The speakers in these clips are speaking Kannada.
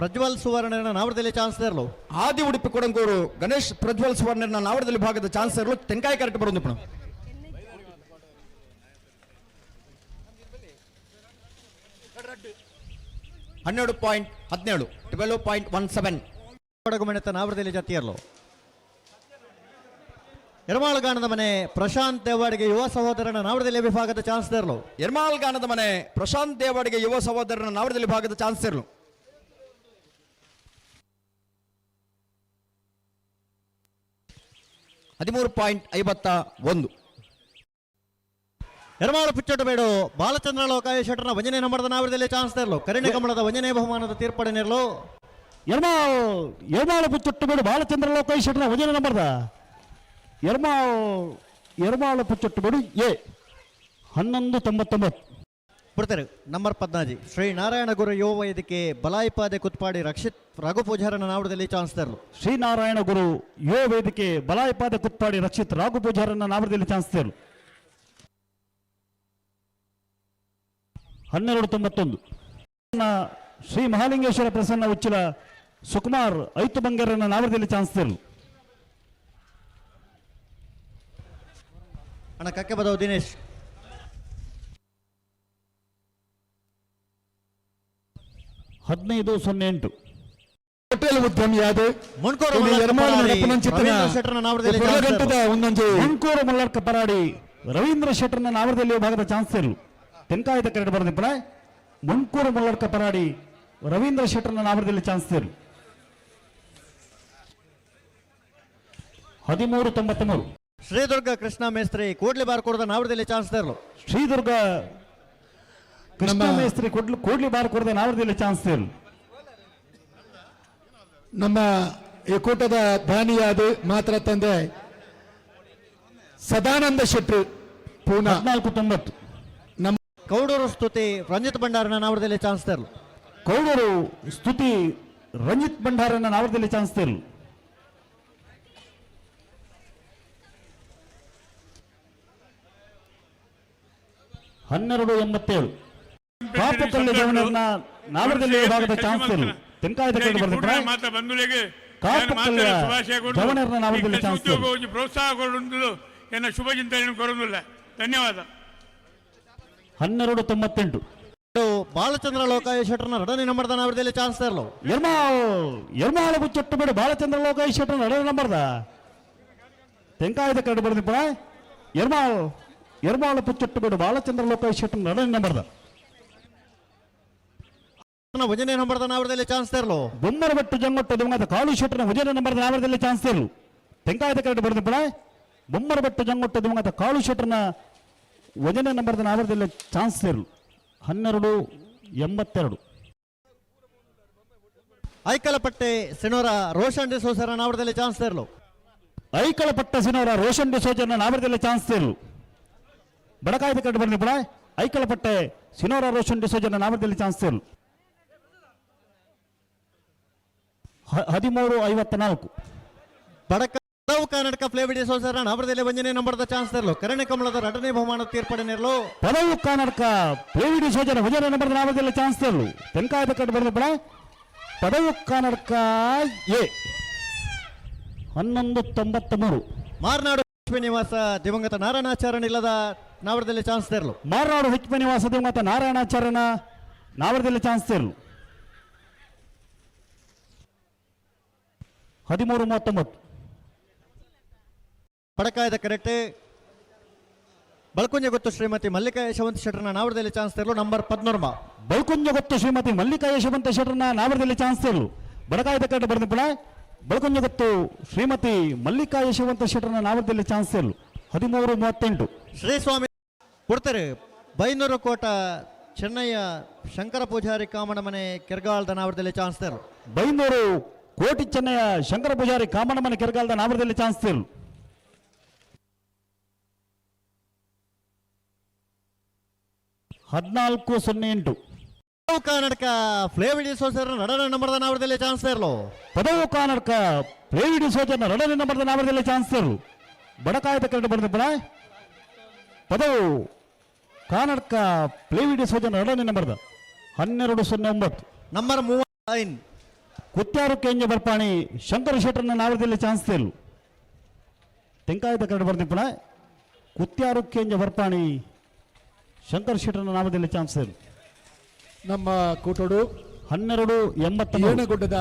ಪ್ರಜ್ವಲ್ ಸುವರ್ಣನ ನಾವರದಲ್ಲಿ ಚಾನ್ಸ್ ಇರಲು. ಆದಿ ಉಡುಪಿ ಕೊಡಂಗೂರು ಗಣೇಶ್ ಪ್ರಜ್ವಲ್ ಸುವರ್ಣನ ನಾವರದಲ್ಲಿ ಭಾಗದ ಚಾನ್ಸ್ ಇರಲು ತೆಂಕಾಯಿ ಕರೆಕ್ಟ್ ಬರೋದು ಪಣ 12.17 12.17 ಕೊಡಗು ಮೆಣತ ನಾವರದಲ್ಲಿ ಜತಿ ಇರಲು. ಯರಮಾಳಗಾನದ ಮನೆ ಪ್ರಶಾಂತ್ ದೇವಾಡಿಗೆ ಯುವ ಸಹೋದರನ ನಾವರದಲ್ಲಿ ವಿಭಾಗದ ಚಾನ್ಸ್ ಇರಲು. ಯರಮಾಳಗಾನದ ಮನೆ ಪ್ರಶಾಂತ್ ದೇವಾಡಿಗೆ ಯುವ ಸಹೋದರನ ನಾವರದಲ್ಲಿ ಭಾಗದ ಚಾನ್ಸ್ ಇರಲು. 13.51 ಯರಮಾಳ ಪುಚ್ಚಟಬೇಡು ಬಾಲಚಂದ್ರ ಲೋಕಾಯ ಶಟರ್ನ ವಂಜನೆ ನಂಬರದ ನಾವರದಲ್ಲಿ ಚಾನ್ಸ್ ಇರಲು. ಕರಿಣೆ ಕಮಲದ ವಂಜನೆ ಬಹುಮಾನದ ತೀರ್ಪಡೆ ನೀಡಲು. ಯರಮಾಳ ಪುಚ್ಚಟಬೇಡು ಬಾಲಚಂದ್ರ ಲೋಕಾಯ ಶಟರ್ನ ವಂಜನೆ ನಂಬರದ ಯರಮಾಳ ಪುಚ್ಚಟಬೇಡು ಎ 1199 ಬಿಡ್ತಾರೆ. ನಂಬರ್ 14 ಶ್ರೀ ನಾರಾಯಣ ಗುರು ಯುವ ವೇದಿಕೆ ಬಲಾಯಿಪಾದೆ ಕುತ್ಪಾಡಿ ರಕ್ಷಿತ್ ರಘು ಪೂಜಾರನ ನಾವರದಲ್ಲಿ ಚಾನ್ಸ್ ತರಲು. ಶ್ರೀನಾರಾಯಣ ಗುರು ಯುವ ವೇದಿಕೆ ಬಲಾಯಿಪಾದೆ ಕುತ್ಪಾಡಿ ರಕ್ಷಿತ್ ರಾಘು ಪೂಜಾರನ ನಾವರದಲ್ಲಿ ಚಾನ್ಸ್ ತರಲು. 1291 ಶ್ರೀ ಮಹಾಲಿಂಗೇಶ್ವರ ಪ್ರಸನ್ನ ಉಚ್ಚಿಲ ಸುಕುಮಾರ್ ಐತು ಬಂಗೇರನ ನಾವರದಲ್ಲಿ ಚಾನ್ಸ್ ತರಲು. ಅಣ್ಣ ಕಕ್ಕೆ ಬದವು ದಿನೇಶ್ 1508 ಹೋಟೆಲ್ ಉದ್ಯಮಿಯಾದ ಮುನ್ಕೂರು ಮಲ್ಲರ್ಕ ಪರಾಡಿ ರವೀಂದ್ರ ಶೆಟ್ಟರ್ನ ನಾವರದಲ್ಲಿ ಭಾಗದ ಚಾನ್ಸ್ ಇರಲು. ತೆಂಕಾಯದ ಕರೆಕ್ಟ್ ಬರೆದಿಪ್ಪಳ ಮುನ್ಕೂರು ಮಲ್ಲರ್ಕ ಪರಾಡಿ ರವೀಂದ್ರ ಶೆಟ್ಟರ್ನ ನಾವರದಲ್ಲಿ ಚಾನ್ಸ್ ಇರಲು. 1393 ಶ್ರೀದುರ್ಗ ಕೃಷ್ಣ ಮೇಸ್ತ್ರಿ ಕೂಡ್ಲಿ ಬಾರ್ಕೋಡದ ನಾವರದಲ್ಲಿ ಚಾನ್ಸ್ ತರಲು. ಶ್ರೀದುರ್ಗ ಕೃಷ್ಣ ಮೇಸ್ತ್ರಿ ಕೂಡ್ಲಿ ಬಾರ್ಕೋಡದ ನಾವರದಲ್ಲಿ ಚಾನ್ಸ್ ಇರಲು. ನಮ್ಮ ಈ ಕೂಟದ ದಾನಿಯಾದ ಮಾತ್ರ ತಂದೆ ಸದಾನಂದ ಶೆಟ್ಟಿ ಪೂನಾ 1490 ನಮ್ಮ ಕೌಡೂರು ಸ್ತುತಿ ರಂಜಿತ್ ಭಂಡಾರನ ನಾವರದಲ್ಲಿ ಚಾನ್ಸ್ ತರಲು. ಕೌಡೂರು ಸ್ತುತಿ ರಂಜಿತ್ ಭಂಡಾರನ ನಾವರದಲ್ಲಿ ಚಾನ್ಸ್ ತರಲು. 1287 ಕಾಪುಕಲ್ಲು ಜವನರ್ನ ನಾವರದಲ್ಲಿ ಭಾಗದ ಚಾನ್ಸ್ ಇರಲು. ತೆಂಕಾಯದ ಕಡೆ ಬರೆದಿದ್ದಾರೆ. ಕಾಪುಕಲ್ಲು ಜವನರ್ನ ನಾವರದಲ್ಲಿ ಚಾನ್ಸ್ ಇರಲು. ಪ್ರೋತ್ಸಾಹ ಕೊಡುವುದು ಎನ್ನ ಶುಭ ಚಿಂತನೆ ಕೊಡುವುದಿಲ್ಲ. ಧನ್ಯವಾದ. 1298 ಬಾಲಚಂದ್ರ ಲೋಕಾಯ ಶಟರ್ನ ಎರಡನೇ ನಂಬರ್ದ ನಾವರದಲ್ಲಿ ಚಾನ್ಸ್ ತರಲು. ಯರ್ಮಾಳ ಬುಚ್ಚೊಟ್ಟು ಬೇಡ ಬಾಲಚಂದ್ರ ಲೋಕಾಯ ಶಟರ್ನ ಎರಡನೇ ನಂಬರ್ದ ತೆಂಕಾಯದ ಕಡೆ ಬರೆದಿಪ್ಪ. ಯರ್ಮಾಳ ಪುಚ್ಚೊಟ್ಟು ಬೇಡ ಬಾಲಚಂದ್ರ ಲೋಕಾಯ ಶಟರ್ನ ಎರಡನೇ ನಂಬರ್ದ ವಂಜನೆ ನಂಬರ್ದ ನಾವರದಲ್ಲಿ ಚಾನ್ಸ್ ತರಲು. ಬೊಮ್ಮರಬೆಟ್ಟು ಜಂಗೊಟ್ಟು ದಿವಂಗತ ಕಾಳು ಶೆಟ್ಟರ್ನ ವಂಜನೆ ನಂಬರ್ದ ನಾವರದಲ್ಲಿ ಚಾನ್ಸ್ ತರಲು. ತೆಂಕಾಯದ ಕಡೆ ಬರೆದಿಪ್ಪ. ಬೊಮ್ಮರಬೆಟ್ಟು ಜಂಗೊಟ್ಟು ದಿವಂಗತ ಕಾಳು ಶೆಟ್ಟರ್ನ ವಂಜನೆ ನಂಬರ್ದ ನಾವರದಲ್ಲಿ ಚಾನ್ಸ್ ತರಲು. 1282 ಐಕಲಪಟ್ಟೆ ಸಿನೋರ ರೋಷನ್ ಡಿಸೋಸರ ನಾವರದಲ್ಲಿ ಚಾನ್ಸ್ ತರಲು. ಐಕಲಪಟ್ಟ ಸಿನೋರ ರೋಷನ್ ಡಿಸೋಜನ ನಾವರದಲ್ಲಿ ಚಾನ್ಸ್ ತರಲು. ಬಡಕಾಯದ ಕಡೆ ಬರೆದಿಪ್ಪ. ಐಕಲಪಟ್ಟೆ ಸಿನೋರ ರೋಷನ್ ಡಿಸೋಜನ ನಾವರದಲ್ಲಿ ಚಾನ್ಸ್ ತರಲು. 1354 ಬಡಕ ಕರ್ನಾಟಕ ಫ್ಲೇವಿಡಿ ಸೋಸರ ನಾವರದಲ್ಲಿ ವಂಜನೆ ನಂಬರ್ದ ಚಾನ್ಸ್ ತರಲು. ಕರಣೆ ಕಮಲದ ಎರಡನೇ ಬಹುಮಾನ ತೀರ್ಪಡೆ ನೀಡಲು. ಪದವು ಕರ್ನಾಟಕ ಫ್ಲೇವಿಡಿ ಸೋಜನ ವಂಜನೆ ನಂಬರ್ದ ನಾವರದಲ್ಲಿ ಚಾನ್ಸ್ ತರಲು. ತೆಂಕಾಯದ ಕಡೆ ಬರೆದಿಪ್ಪ. ಪದವು ಕರ್ನಾಟಕ ಎ 1193 ಮಾರ್ನಾಡು ನಿವಾಸ ದಿವಂಗತ ನಾರಾಯಣಾಚಾರ್ಯ ಇಲ್ಲದ ನಾವರದಲ್ಲಿ ಚಾನ್ಸ್ ತರಲು. ಮಾರ್ನಾಡು ಹೆಚ್ಪೆ ನಿವಾಸ ದಿವಂಗತ ನಾರಾಯಣಾಚಾರ್ಯನ ನಾವರದಲ್ಲಿ ಚಾನ್ಸ್ ತರಲು. 1339 ಪಡಕಾಯದ ಕರೆಕ್ಟ್ ಬಳ್ಕುಂಜ ಗೊತ್ತು ಶ್ರೀಮತಿ ಮಲ್ಲಿಕಾ ಯಶವಂತ ಶೆಟ್ಟರ್ನ ನಾವರದಲ್ಲಿ ಚಾನ್ಸ್ ತರಲು. ನಂಬರ್ 14 ಬಳ್ಕುಂಜ ಗೊತ್ತು ಶ್ರೀಮತಿ ಮಲ್ಲಿಕಾ ಯಶವಂತ ಶೆಟ್ಟರ್ನ ನಾವರದಲ್ಲಿ ಚಾನ್ಸ್ ತರಲು. ಬಡಕಾಯದ ಕಡೆ ಬರೆದಿಪ್ಪಳ. ಬಳ್ಕುಂಜ ಗೊತ್ತು ಶ್ರೀಮತಿ ಮಲ್ಲಿಕಾ ಯಶವಂತ ಶೆಟ್ಟರ್ನ ನಾವರದಲ್ಲಿ ಚಾನ್ಸ್ ತರಲು. 1338 ಶ್ರೀಸ್ವಾಮಿ ಕೊಡ್ತಾರೆ. ಬೈನೂರು ಕೋಟ ಚೆನ್ನಯ್ಯ ಶಂಕರ ಪೂಜಾರಿ ಕಾಮನ ಮನೆ ಕೆರ್ಗಾಳದ ನಾವರದಲ್ಲಿ ಚಾನ್ಸ್ ತರಲು. ಬೈನೂರು ಕೋಟಿ ಚೆನ್ನಯ್ಯ ಶಂಕರ ಪೂಜಾರಿ ಕಾಮನ ಮನೆ ಕೆರ್ಗಾಳದ ನಾವರದಲ್ಲಿ ಚಾನ್ಸ್ ತರಲು. 1408 ಕರ್ನಾಟಕ ಫ್ಲೇವಿಡಿ ಸೋಸರ ಎರಡನೇ ನಂಬರ್ದ ನಾವರದಲ್ಲಿ ಚಾನ್ಸ್ ತರಲು. ಪದವು ಕರ್ನಾಟಕ ಫ್ಲೇವಿಡಿ ಸೋಜನ ಎರಡನೇ ನಂಬರ್ದ ನಾವರದಲ್ಲಿ ಚಾನ್ಸ್ ತರಲು. ಬಡಕಾಯದ ಕಡೆ ಬರೆದಿಪ್ಪಳ. ಪದವು ಕರ್ನಾಟಕ ಫ್ಲೇವಿಡಿ ಸೋಜನ ಎರಡನೇ ನಂಬರ್ದ 1209 ನಂಬರ್ 35 ಕುತ್ಯಾರು ಕೇಂದ್ರ ಬರ್ಪಾಣಿ ಶಂಕರ ಶೆಟ್ಟರ್ನ ನಾವದಲ್ಲಿ ಚಾನ್ಸ್ ತೇಲು ತೆಂಕಾಯದ ಕಡೆ ಬರ್ದಿಪ್ಪಣ ಕುತ್ಯಾರು ಕೇಂದ್ರ ಬರ್ಪಾಣಿ ಶಂಕರ ಶೆಟ್ಟರ್ನ ನಾಮದಲ್ಲಿ ಚಾನ್ಸ್ ತೇಲು ನಮ್ಮ ಕೂಟೋಡು 12-83 ಏಣಗುಡ್ಡದ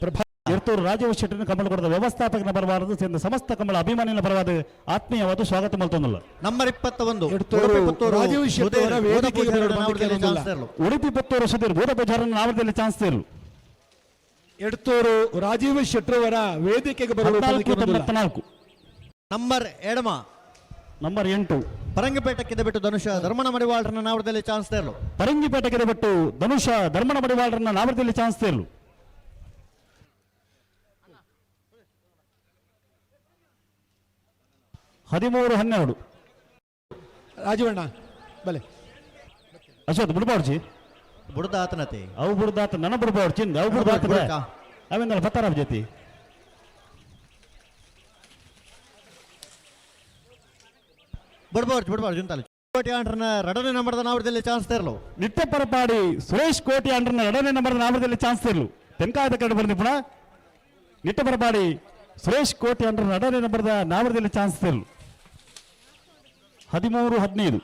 ಪ್ರಭಾ ಎರ್ತೂರು ರಾಜೀವ್ ಶೆಟ್ಟರ್ನ ಕಮಲ ಕೊಡದ ವ್ಯವಸ್ಥಾಪಕನ ಪರವಾದ ಸೇರಿದ ಸಮಸ್ತ ಕಮಲ ಅಭಿಮಾನಿಗಳ ಪರವಾದ ಆತ್ಮೀಯವಾದ ಸ್ವಾಗತ ಮಲ್ತೊಂದಲ್ಲ. ನಂಬರ್ 21 ಎಡ್ತೂರು ಉಡುಪಿ ಪುತ್ತೂರು ರಾಜೀವ್ ಶೆಟ್ಟಿ ಅವರ ಸುಧೀರ್ ವೇದಿಕೆಗೆ ಬೋಧಪೂಜಾರನ ಬರಲು ನಾಮದಲ್ಲಿ ಬಂದಿಲ್ಲ. ಚಾನ್ಸ್ ತೇರ್ಲು. ಉಡುಪಿ ಪುತ್ತೂರು ಸುಧೀರ್ ಬೋಧಪೂಜಾರನ ನಾಮದಲ್ಲಿ ಚಾನ್ಸ್ ತೇಲು ಎಡ್ತೂರು ರಾಜೀವ್ ಶೆಟ್ರವರ ವೇದಿಕೆಗೆ ಬರಲು ಬಂದಿಲ್ಲ. 14-94 ನಂಬರ್ ಎಡಮ ನಂಬರ್ 8 ಪರಂಗಿಪೇಟಕ್ಕಿಂದ ಬಿಟ್ಟು ಧನುಷ ಧರ್ಮನ ಮಡಿವಾಳರನ್ನ ನಾವದಲ್ಲಿ ಚಾನ್ಸ್ ತೇರ್ಲು. ಪರಂಗಿಪೇಟೆಗೆ ಬಿಟ್ಟು ಧನುಷ ಧರ್ಮನ ಮಡಿವಾಳರನ್ನ ನಾಮದಲ್ಲಿ ಚಾನ್ಸ್ ತೇಲು 13-12 ರಾಜೀವಣ್ಣ ಬಲೆ ಅಶೋಕ್ ಬಿಡ್ಬಾರ್ಜಿ ಬುಡದ ಆತನತೆ ಅವು ಬಿಡ್ದಾತ ನನ್ನ ಬಿಡ್ಬಾರ್ದು ಚಿಂದ ಅವು ಬಿಡ್ದಾತ ಅವೆಂದಲ್ಲ ಪತ್ತಾರ ಜೊತೆ ಬಿಡ್ಬಾರ್ದು ಜುಂತಾಲ ಕೋಟಿ ಆಂಡ್ರನ ರಡನೆ ನಂಬರ್ದ ನಾವದಲ್ಲಿ ಚಾನ್ಸ್ ತೇರ್ಲು. ನಿತ್ಯ ಪರಪಾಡಿ ಸುರೇಶ್ ಕೋಟಿ ಅಂಡ್ರನ 2ನೇ ನಂಬರ್ ನಾಮದಲ್ಲಿ ಚಾನ್ಸ್ ತೇರ್ಲು ತೆಂಕಾಯದ ಕಡೆ ಬಂದಿ ಪುಣ ನಿತ್ಯ ಪರಪಾಡಿ ಸುರೇಶ್ ಕೋಟಿ ಅಂಡ್ರನ 2ನೇ ನಂಬರ್ದ ನಾಮದಲ್ಲಿ ಚಾನ್ಸ್ ತೇರ್ಲು 13-15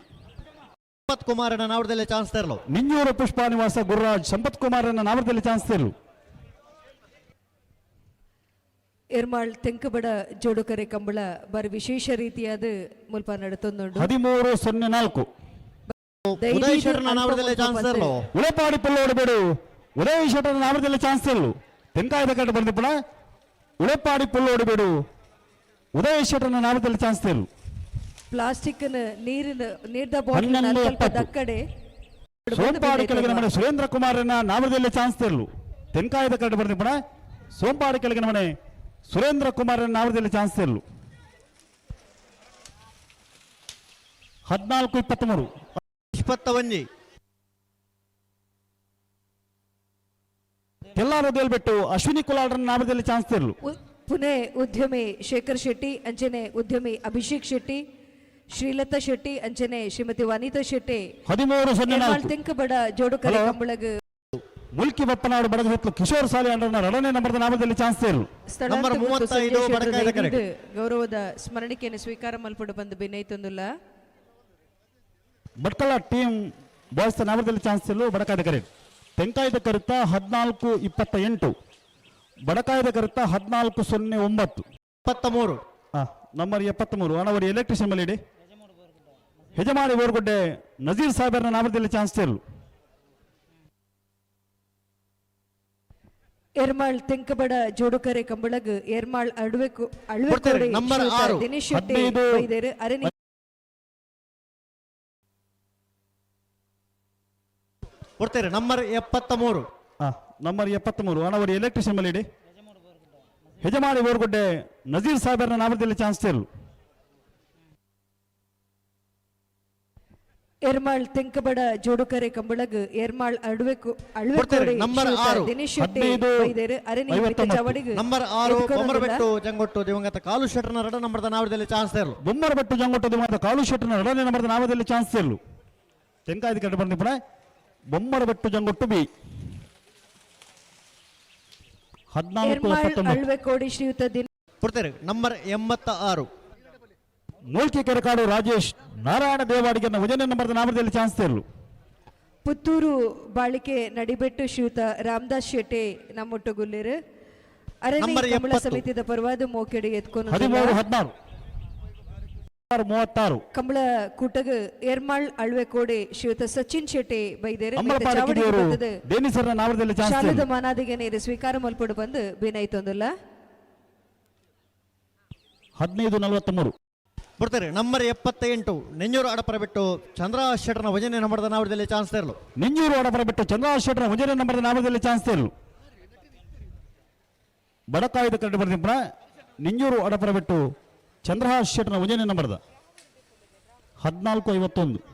ಸಂಪತ್ ಕುಮಾರನ ನಾವದಲ್ಲಿ ಚಾನ್ಸ್ ತೇರ್ಲು. ನಿಂಜೂರು ಪುಷ್ಪಾನಿವಾಸ ಗುರುರಾಜ್ ಸಂಪತ್ ಕುಮಾರನ ನಾಮದಲ್ಲಿ ಚಾನ್ಸ್ ತೇರ್ಲು ಎರ್ಮಾಳ್ ತೆಂಕಬಡ ಜೋಡುಕರೆ ಕಂಬಳ ಬಾರಿ ವಿಶೇಷ ರೀತಿಯಾದ ಮುಲ್ಪ ನಡತೊಂದುಂಡು 13-04 ಉದಯ್ ಶೆಟ್ಟರ್ನ ನಾವದಲ್ಲಿ ಚಾನ್ಸ್ ತೇರ್ಲು. ಉಳೆಪಾಡಿ ಪಲ್ಲೋಡು ಬೇಡು ಉದಯ್ ಶೆಟ್ಟರ್ನ ನಾಮದಲ್ಲಿ ಚಾನ್ಸ್ ತೇರ್ಲು ತೆಂಕಾಯದ ಕಡೆ ಬಂದಿ ಪುಣ ಉಳೆಪಾಡಿ ಪಲ್ಲೋಡು ಬೇಡು ಉದಯ್ ಶೆಟ್ಟರ್ನ ನಾಮದಲ್ಲಿ ಚಾನ್ಸ್ ತೇರ್ಲು ಪ್ಲಾಸ್ಟಿಕ್ ನೀರ್ದ ಬಾಟಲ್ 11-20 ದಕ್ಕಡೆ ಸೋಂಪಾಡಿ ಕೆಳಗಿನ ಮನೆ ಸುರೇಂದ್ರ ಕುಮಾರನ ನಾಮದಲ್ಲಿ ಚಾನ್ಸ್ ತೇರ್ಲು ತೆಂಕಾಯದ ಕಡೆ ಬರ್ದಿ ಪುಣ ಸೋಂಪಾಡಿ ಕೆಳಗಿನ ಮನೆ ಸುರೇಂದ್ರ ಕುಮಾರನ ನಾಮದಲ್ಲಿ ಚಾನ್ಸ್ ತೇರ್ಲು 14-23 21 ಕೆಲ್ಲಾರದಲ್ಲಿ ಬಿಟ್ಟು ಅಶ್ವಿನಿ ಕುಲಾಲ್ರನ್ನ ನಾಮದಲ್ಲಿ ಚಾನ್ಸ್ ತೇರ್ಲು ಪುಣೆ ಉದ್ಯಮಿ ಶೇಖರ್ ಶೆಟ್ಟಿ ಅಂಚನೆ ಉದ್ಯಮಿ ಅಭಿಷೇಕ್ ಶೆಟ್ಟಿ ಶ್ರೀಲತಾ ಶೆಟ್ಟಿ ಅಂಚನೆ ಶ್ರೀಮತಿ ವನಿತಾ ಶೆಟ್ಟಿ 13-04 ತೆಂಕಬಡ ಜೋಡುಕರೆ ಹಲೋ. ಕಂಬಳಗ ಮುಲ್ಕಿ ಬಪ್ಪನಾಡು ಬಡಗ ಹೊತ್ತು ಕಿಶೋರ್ ಸಾಲಿ ಅಂಡ್ರನ 2ನೇ ನಂಬರ್ದ ನಾಮದಲ್ಲಿ ಚಾನ್ಸ್ ತೇರ್ಲು ಸ್ಥಳಾಂತರ ನಂಬರ್ ಮತ್ತು 35 ಸಂಜೆ ಬಡಕಾಯ್ದ ಕ್ಷೇತ್ರದ ಕರೆಗೆ. ಗೌರವದ ಸ್ಮರಣಿಕೆಯನ್ನು ಸ್ವೀಕಾರ ಮಲ್ಪಡು ಬಂದು ಬಿನೈತೊಂದುಲ್ಲ ಭಟ್ಕಳ ಟೀಮ್ ಬಾಯ್ಸ್ ನಾಮದಲ್ಲಿ ಚಾನ್ಸ್ ತೇರ್ಲು ಬಡಕಾಯ್ದ ಕರೆ ತೆಂಕಾಯ್ದ ಕರುತ್ತ 14-28 ಬಡಕಾಯ್ದ ಕರುತ್ತ 14-09 23 ನಂಬರ್ 73 ಅನವರಿ ಎಲೆಕ್ಟ್ರಿಷಿಯನ್ ಮೇಲೆ ಇಡಿ ಹೆಜಮಾಡಿ ಓರ್ಗುಡ್ಡೆ ನಜೀರ್ ಸಾಹೇಬರ್ನ ನಾಮದಲ್ಲಿ ಚಾನ್ಸ್ ತೇರ್ಲು ಎರ್ಮಾಳ್ ತೆಂಕಬಡ ಜೋಡುಕರೆ ಕಂಬಳಗ ಎರ್ಮಾಳ್ ಅಳ್ವೆಕು ಕೊಡ್ತೇವೆ. ನಂಬರ್ 6 ದಿನೇಶ್ ಶೆಟ್ಟಿ 15 ಬೈದೇರು ಅರಣ್ಯ ಕೊಡ್ತೇವೆ. ನಂಬರ್ 73 ನಂಬರ್ 73 ಅನವರಿ ಎಲೆಕ್ಟ್ರಿಷಿಯನ್ ಮೇಲೆ ಇಡಿ ಹೆಜಮಾಡಿ ಓರ್ಗುಡ್ಡೆ ನಜೀರ್ ಸಾಹೇಬರ್ನ ನಾಮದಲ್ಲಿ ಚಾನ್ಸ್ ತೇರ್ಲು ಎರ್ಮಾಳ್ ತೆಂಕಬಡ ಜೋಡುಕರೆ ಕಂಬಳಗ ಎರ್ಮಾಳ್ ಅಳ್ವೆಕು ಕೊಡ್ತೇವೆ. ನಂಬರ್ 6 ದಿನೇಶ್ ಶೆಟ್ಟಿ 15 ಬೈದೇರು ಅರಣ್ಯ 59 ಚವಡಿಗೆ ನಂಬರ್ 6 ಬೊಮ್ಮರಬೆಟ್ಟು ಜಂಗೊಟ್ಟು ದಿವಂಗತ ಕಾಲು ಶೆಟ್ಟರ್ನ 2 ನಂಬರ್ದ ನಾವದಲ್ಲಿ ಚಾನ್ಸ್ ತೇರ್ಲು. ಬೊಮ್ಮರಬೆಟ್ಟು ಜಂಗೊಟ್ಟದು ಮಾತ್ರ ಕಾಲು ಶೆಟ್ಟರ್ನ 2ನೇ ನಂಬರ್ದ ನಾಮದಲ್ಲಿ ಚಾನ್ಸ್ ತೇರ್ಲು ತೆಂಕಾಯ್ದ ಕಡೆ ಬಂದಿ ಪುಣ ಬೊಮ್ಮರಬೆಟ್ಟು ಜಂಗೊಟ್ಟು ಬಿ ಎರ್ಮಾಳ್ 14-79 ಅಳ್ವೆಕೋಡಿ ಶ್ರೀಯುತ ಕೊಡ್ತೇವೆ. ನಂಬರ್ 86 ಮೂಲ್ಕಿ ಕೆರೆಕಾಡು ರಾಜೇಶ್ ನಾರಾಯಣ ದೇವಾಡಿಗೆ 1ನೇ ನಂಬರ್ದ ನಾಮದಲ್ಲಿ ಚಾನ್ಸ್ ತೇರ್ಲು ಪುತ್ತೂರು ಬಾಳಿಕೆ ನಡಿಬೆಟ್ಟು ಶ್ರೀಯುತ ರಾಮದಾಸ್ ಶೆಟ್ಟಿ ನಮ್ಮೊಟ್ಟುಗುಲ್ಲಿರು ಅರಣ್ಯ ನಂಬರ್ ಕಮಲ 70. ಸಮಿತಿದ ಪರವಾದ ಮೋಕೆಡೆ ಎತ್ಕೊಂಡು 13-16 36 ಕಂಬಳ ಕೂಟಗ ಎರ್ಮಾಳ್ ಅಳ್ವೆಕೋಡೆ ಶ್ರೀಯುತ ಸಚಿನ್ ಶೆಟ್ಟಿ ಬೈದೇರು ಅಮ್ಮಳಪಾಡಿಕೆಯವರು ಡೇನಿಸರ್ನ ನಾಮದಲ್ಲಿ ಚಾನ್ಸ್ ಶಾಲದ ತೇರ್ಲು ಮಾನಾದಿಗೆ ನೀರು ಸ್ವೀಕಾರ ಮಲ್ಪಡು ಬಂದು ಬೇನಾಯ್ತೊಂದಲ್ಲ 15-43 ಕೊಡ್ತೇವೆ. ನಂಬರ್ 78 ನೆಂಜೂರು ಅಡಪರ ಬಿಟ್ಟು ಚಂದ್ರ ಶೆಟ್ಟರ್ನ 1ನೇ ನಂಬರ್ದ ನಾವದಲ್ಲಿ ಚಾನ್ಸ್ ತೇರ್ಲು. ನಿಂಜೂರು ಒಡಪರ ಬಿಟ್ಟು ಚಂದ್ರಶ್ ಶೆಟ್ಟರ್ನ 1ನೇ ನಂಬರ್ದ ನಾಮದಲ್ಲಿ ಚಾನ್ಸ್ ತೇರ್ಲು ಬಡಕಾಯ್ದ ಕಡೆ ಬರ್ದಿಪ್ಪಣ ನಿಂಜೂರು ಒಡಪರ ಬಿಟ್ಟು ಚಂದ್ರಹಾಸ್ ಶೆಟ್ಟರ್ನ 1ನೇ ನಂಬರ್ದ 14-51